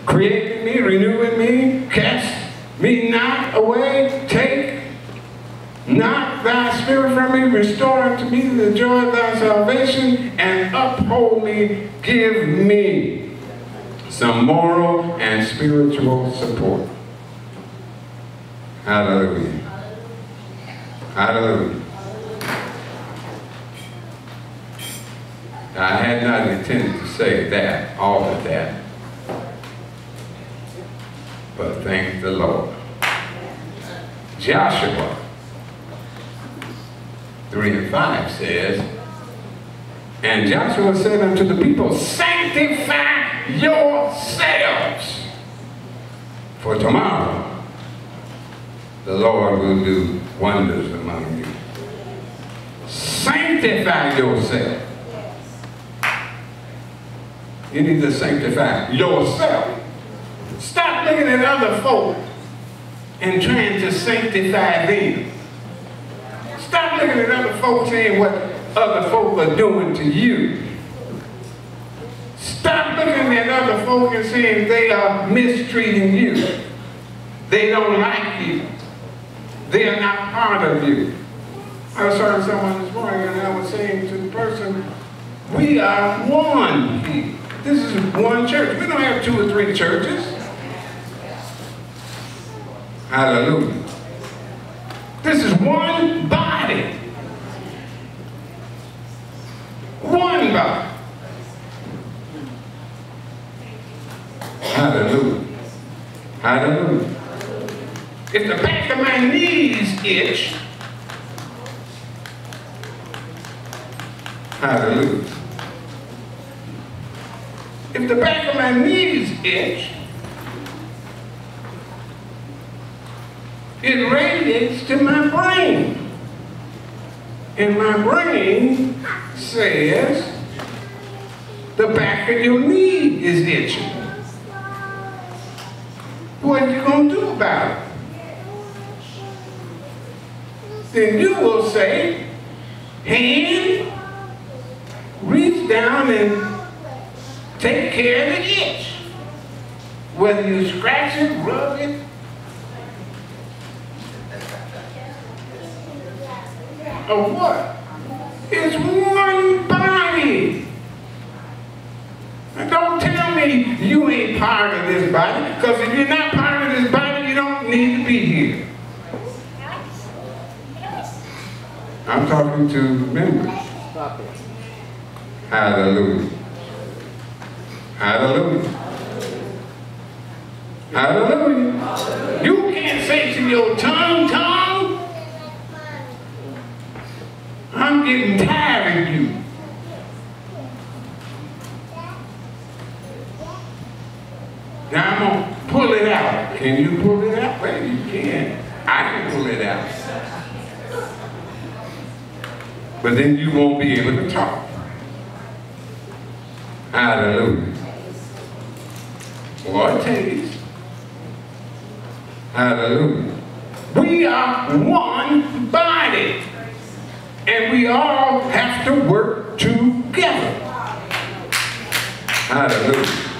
creating me, renewing me, cast me not away, take not thy spirit from me, restore unto me the joy of thy salvation, and uphold me, give me some moral and spiritual support. Hallelujah. Hallelujah. Now, I had not intended to say that, all of that, but thank the Lord. Joshua 3:5 says, and Joshua said unto the people, sanctify yourselves, for tomorrow the Lord will do wonders among you. Sanctify yourself. You need to sanctify yourself. Stop looking at other folk and trying to sanctify them. Stop looking at other folks saying what other folk are doing to you. Stop looking at other folk and saying they are mistreating you. They don't like you. They are not part of you. I was talking to someone this morning and I was saying to the person, we are one here. This is one church. We don't have 2 or 3 churches. Hallelujah. This is one body. One body. Hallelujah. Hallelujah. If the back of my knees itch, hallelujah. If the back of my knees itch, it radiates to my brain. And my brain says, the back of your knee is itching. What are you going to do about it? Then you will say, hand, reach down and take care of the itch. Whether you scratch it, rub it, or what? It's one body. And don't tell me you ain't part of this body, because if you're not part of this body, you don't need to be here. I'm talking to members. Hallelujah. Hallelujah. Hallelujah. You can't say to your tongue, I'm getting tired of you. Now I'm going to pull it out. Can you pull it out? Well, you can. I can pull it out. But then you won't be able to talk. Hallelujah. Or taste. Hallelujah. We are one body. And we all have to work together. Hallelujah.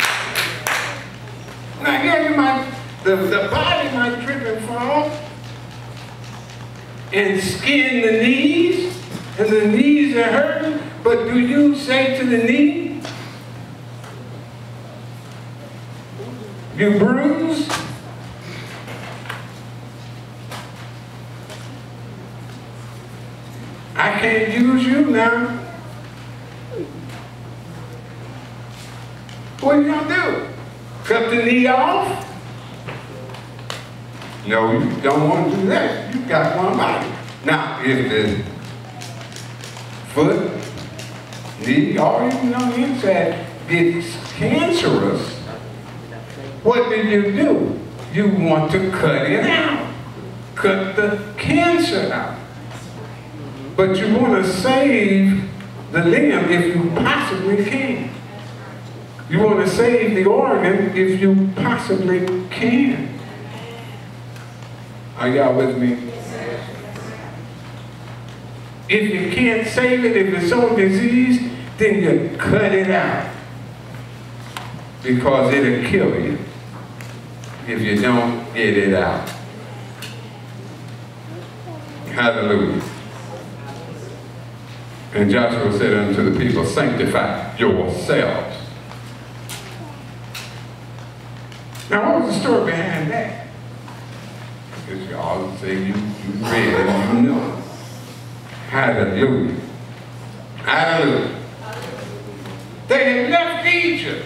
Now here you might, the body might trip and fall and skin the knees, and the knees are hurting, but do you say to the knee, you bruised? I can't use you now. What are you going to do? Cut the knee off? No, you don't want to do that. You've got one body. Now, if the foot, knee, or even on the inside gets cancerous, what do? You want to cut it out. Cut the cancer out. But you want to save the limb if you possibly can. You want to save the organ if you possibly can. Are y'all with me? If you can't save it, if it's so diseased, then you cut it out. Because it'll kill you. if you don't get it out. Hallelujah. And Joshua said unto the people, sanctify yourselves. Now, what was the story behind that? Because y'all say you read it and you know. Hallelujah. Hallelujah. They had left Egypt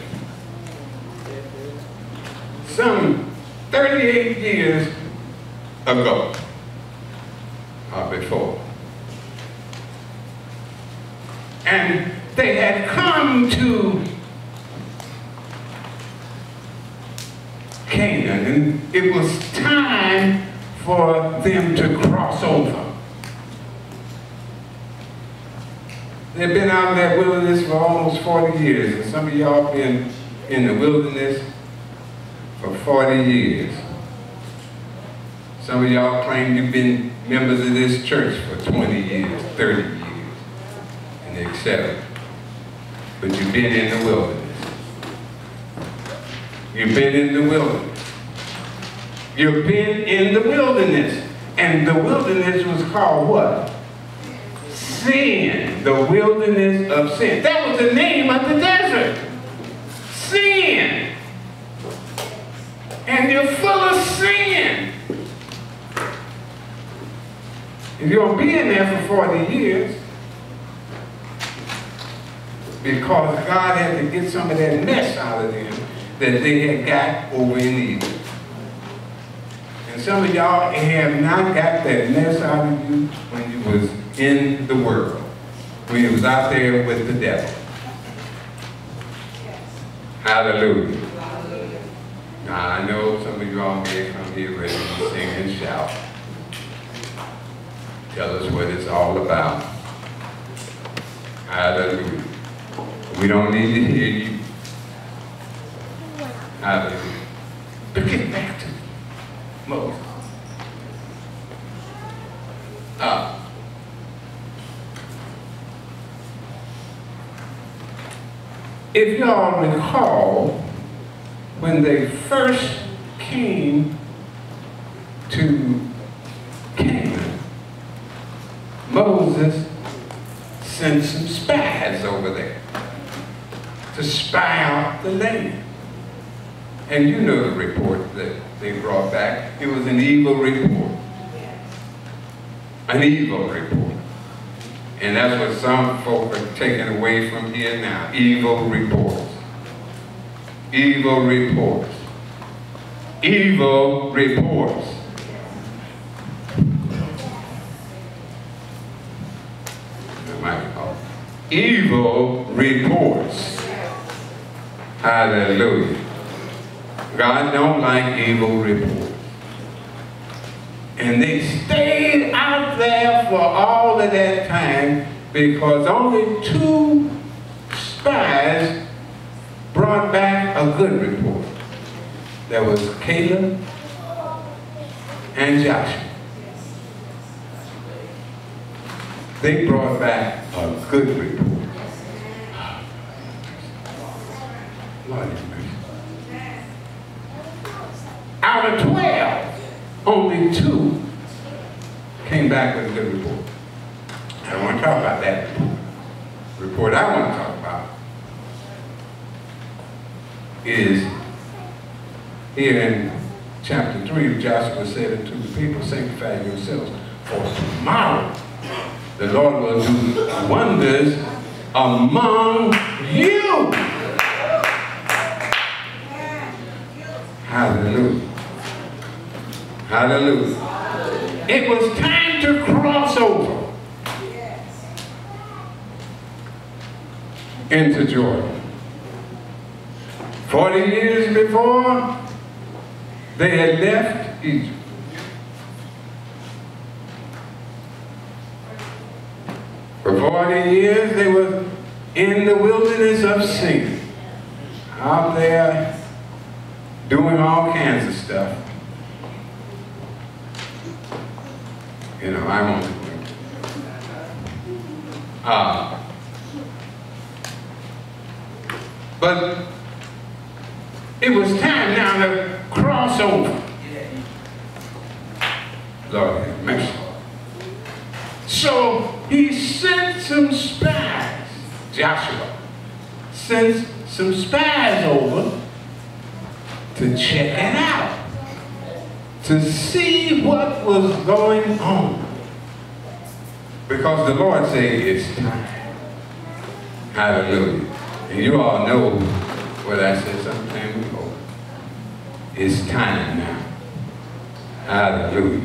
some 38 years ago or before. And they had come to Canaan, and it was time for them to cross over. They've been out in that wilderness for almost 40 years, and some of y'all been in the wilderness for 40 years. Some of y'all claim you've been members of this church for 20 years, 30 years, and etc. But you've been in the wilderness. You've been in the wilderness. You've been in the wilderness. And the wilderness was called what? Sin. The wilderness of sin. That was the name of the desert. Sin. And you're full of sin. If you're going to be in there for 40 years, because God had to get some of that mess out of them that they had got over in Egypt. And some of y'all have not got that mess out of you when you was in the world, when you was out there with the devil. Hallelujah. Now I know some of y'all may come here ready to sing and shout. Tell us what it's all about. Hallelujah. We don't need to hear you. Hallelujah. But get back to Moses. If y'all recall, when they first came to Canaan, Moses sent some spies over there to spy out the land. And you know the report that they brought back. It was an evil report. An evil report. And that's what some folk are taking away from here now. Evil reports. Evil reports. Evil reports. Evil reports. Hallelujah. God don't like evil reports. And they stayed out there for all of that time because only 2 spies brought back a good report. There was Caleb and Joshua. They brought back a good report. Lord have mercy. Out of 12, only 2 came back with a good report. I don't want to talk about that report. The report I want to talk about is here in chapter 3, Joshua said unto the people, sanctify yourselves, for tomorrow the Lord will do wonders among you. Hallelujah. Hallelujah. It was time to cross over into Jordan. 40 years before, they had left Egypt. For 40 years, they were in the wilderness of sin, out there doing all kinds of stuff. You know, I won't do it. But it was time now to cross cross over. Lord have mercy. So he sent some spies. Joshua sent some spies over to check it out, to see what was going on. Because the Lord said it's time. Hallelujah. And you all know what I said sometime before. It's time now. Hallelujah.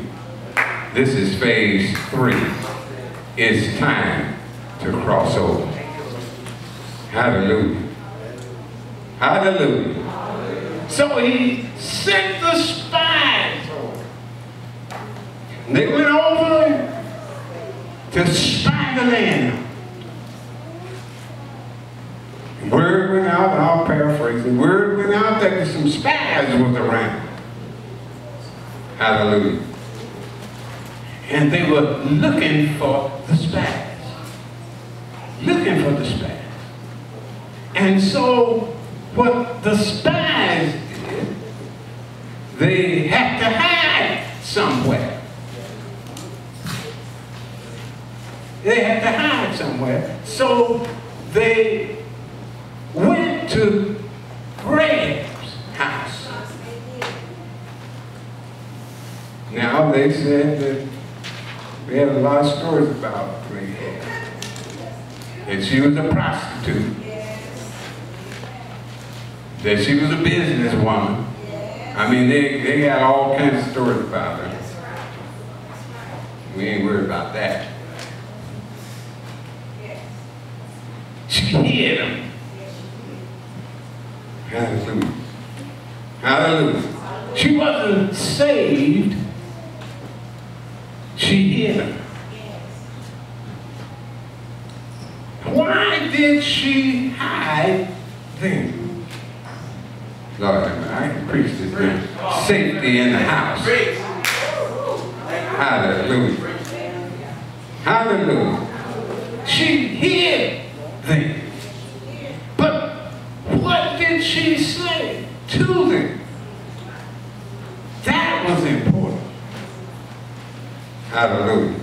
This is phase 3. It's time to cross over. Hallelujah. Hallelujah. So he sent the spies over. They went over to spy the land. Word went out, I'll paraphrase it. Word went out that some spies was around. Hallelujah. And they were looking for the spies. Looking for the spies. And so what the spies did, they had to hide somewhere. They had to hide somewhere. So they went to Rahab's house. Now they said that we had a lot of stories about Rahab. That she was a prostitute. That she was a businesswoman. I mean, they got all kinds of stories about her. We ain't worried about that. She hid them. Hallelujah. Hallelujah. She wasn't saved. She hid them. Why did she hide them? Lord, I can preach this now. Safety in the house. Hallelujah. Hallelujah. She hid them. But what did she say to them? That was important. Hallelujah.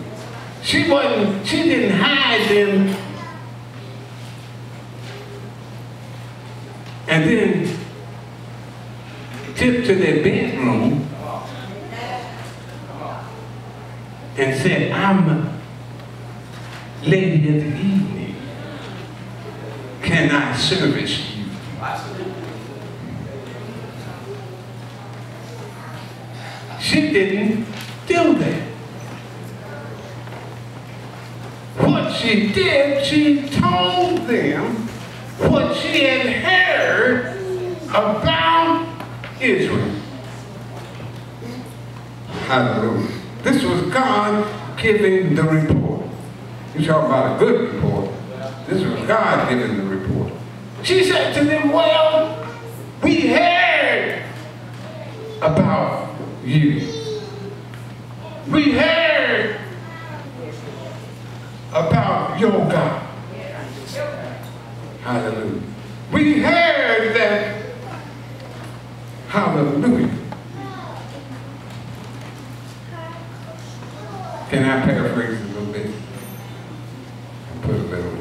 She didn't hide them and then tip to their bedroom and said, I'm a lady of the evening. Can I service you? She didn't do that. What she did, she told them what she had heard about Israel. Hallelujah. This was God giving the report. You talk about a good report. This was God giving the report. She said to them, well, we heard about you. We heard about your God. Hallelujah. We heard that. Hallelujah. Can I paraphrase a little bit? Put a little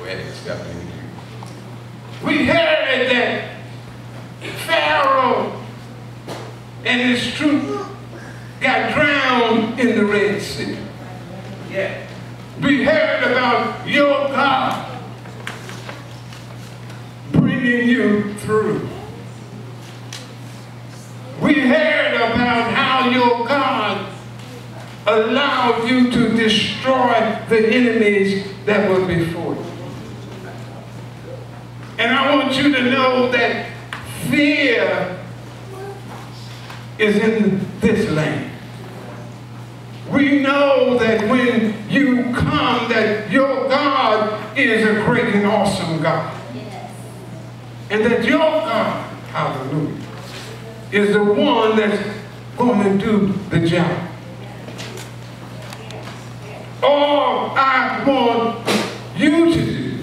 wedding stuff in here. We heard that Pharaoh and his troops got drowned in the Red Sea. Yeah. We heard about your God bringing you through. We heard about how your God allowed you to destroy the enemies that were before you. And I want you to know that fear is in this land. We know that when you come, that your God is a great and awesome God. Yes. And that your God, hallelujah, is the one that's going to do the job. All I want you to do,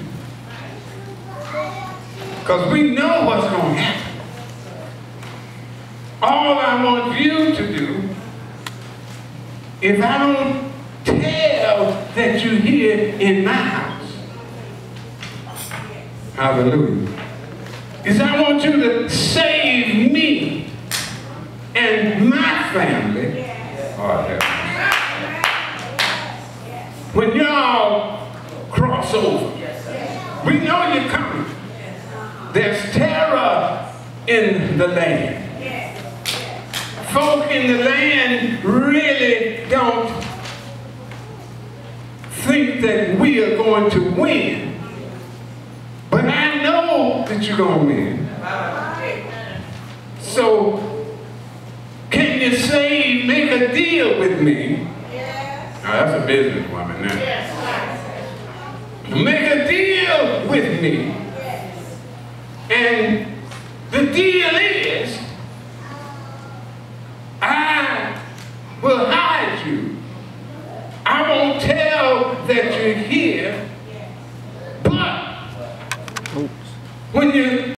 because we know what's going to happen. all I want you to do, if I don't tell that you're here in my house, hallelujah, is I want you to save me and my family. Oh, yeah. When y'all cross over, we know you're coming. There's terror in the land. Folk in the land really don't think that we are going to win. But I know that you're going to win. So, can you say, make a deal with me? Now, that's a businesswoman now. Make a deal with me. And the deal is, I will hide you. I won't tell that you're here. But when you